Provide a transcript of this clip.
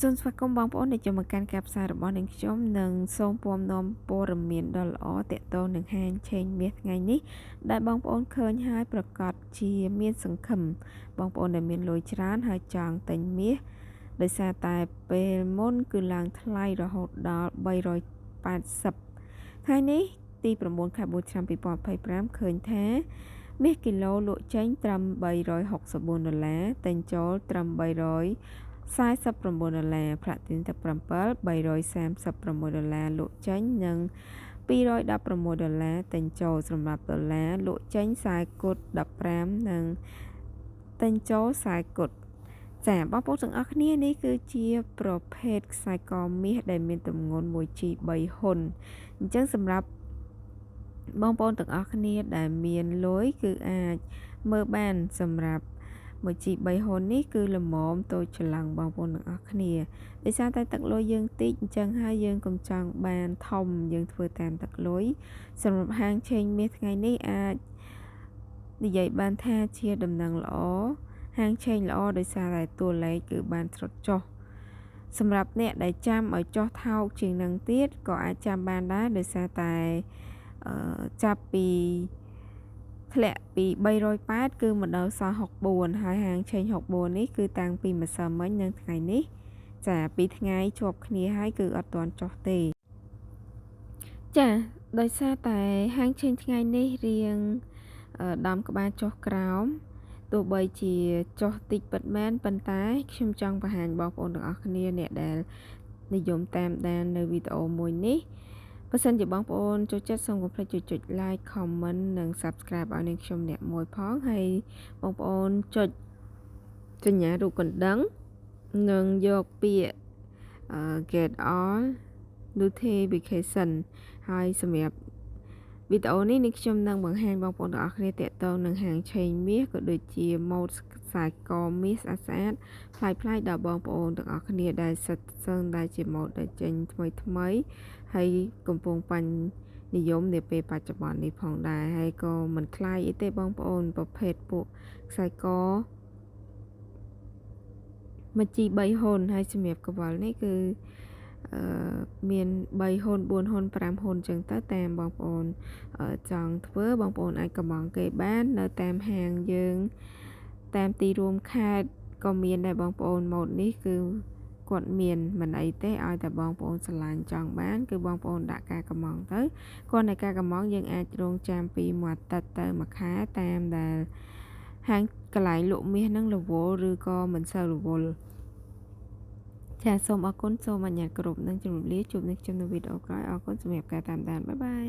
សូមស្វាគមន៍បងប្អូនដែលចូលមកកាន់ការផ្សាយរបស់នាងខ្ញុំនិងសូមពំនាំព័ត៌មានដ៏ល្អទាក់ទងនឹងហាងឆេងមាសថ្ងៃនេះដែលបងប្អូនឃើញហើយប្រកាសជាមានសង្ឃឹមបងប្អូនដែលមានលុយច្រើនហើយចង់ទិញមាសដោយសារតែពេលមុនគឺឡើងថ្លៃរហូតដល់380ថ្ងៃនេះទី9ខែ4ឆ្នាំ2025ឃើញថាមាសគីឡូលក់ចេញត្រឹម$364ទិញចូលត្រឹម$349ប្រាក់ទីនទឹក7 $336លក់ចេញនិង$216ទិញចូលសម្រាប់ដុល្លារលក់ចេញខ្សែគត់15និងទិញចូលខ្សែគត់ចាបងប្អូនទាំងអស់គ្នានេះគឺជាប្រភេទខ្សែកមាសដែលមានទម្ងន់ 1G3 ហ៊ុនអញ្ចឹងសម្រាប់បងប្អូនទាំងអស់គ្នាដែលមានលុយគឺអាចមើលបានសម្រាប់1G3 ហ៊ុននេះគឺល្មមតូចច្រឡឹងបងប្អូនទាំងអស់គ្នាដោយសារតែទឹកលុយយើងតិចអញ្ចឹងហើយយើងកុំចង់បានធំយើងធ្វើតាមទឹកលុយសម្រាប់ហាងឆេងមាសថ្ងៃនេះអាចនិយាយបានថាជាដំណឹងល្អហាងឆេងល្អដោយសារតែតួលេខគឺបានស្រុតចុះសម្រាប់អ្នកដែលចាំឲ្យចុះថោកជាងនឹងទៀតក៏អាចចាំបានដែរដោយសារតែចាប់ពីធ្លាក់ពី380គឺមកដល់សល់64ហើយហាងឆេង64នេះគឺតាំងពីម្សិលមិញនិងថ្ងៃនេះចា2ថ្ងៃជាប់គ្នាហើយគឺអត់ទាន់ចុះទេចាដោយសារតែហាងឆេងថ្ងៃនេះរៀងដំក្បាលចុះក្រោមទោះបីជាចុះតិចពិតមែនប៉ុន្តែខ្ញុំចង់បង្ហាញបងប្អូនទាំងអស់គ្នាអ្នកដែលនិយមតាមដាននៅវីដេអូមួយនេះបើសិនជាបងប្អូនចូលចិត្តសូមកុំភ្លេចចុច like comment និង subscribe ឲ្យនាងខ្ញុំអ្នកមួយផងហើយបងប្អូនចុចសញ្ញារូបកណ្ដឹងនិងយកពាក្យget all notification ហើយសម្រាប់វីដេអូនេះនាងខ្ញុំនឹងបង្ហាញបងប្អូនទាំងអស់គ្នាទាក់ទងនឹងហាងឆេងមាសក៏ដូចជាម៉ូដខ្សែកមាសស្អាតប្លែកៗដល់បងប្អូនទាំងអស់គ្នាដែលសិតសឹងដែលជាម៉ូដដែលចេញថ្មីហើយកំពុងបញ្ញនិយមនាពេលបច្ចុប្បន្ននេះផងដែរហើយក៏មិនថ្លៃអីទេបងប្អូនប្រភេទពួកខ្សែក1G3ហ៊ុនហើយសម្រាប់កវលនេះគឺមាន3ហ៊ុន4ហ៊ុន5ហ៊ុនចឹងទៅតាមបងប្អូនចង់ធ្វើបងប្អូនអាចកំងគេបាននៅតាមហាងយើងតាមទីរួមខេត្តក៏មានដែរបងប្អូនម៉ូដនេះគឺគាត់មានមិនអីទេឲ្យតែបងប្អូនស្រឡាញ់ចង់បានគឺបងប្អូនដាក់ការកំងទៅគាត់ในការកំងយើងអាចរងចាំពីមួយអាទិត្យទៅមួយខែតាមដែលហាងកន្លែងលក់មាសហ្នឹងរវល់ឬក៏មិនសូវរវល់ចាសូមអរគុណសូមអញ្ញាតគោរពនិងជម្រាបលាជួបនឹងខ្ញុំនៅវីដេអូក្រោយអរគុណសម្រាប់ការតាមដានបាយបាយ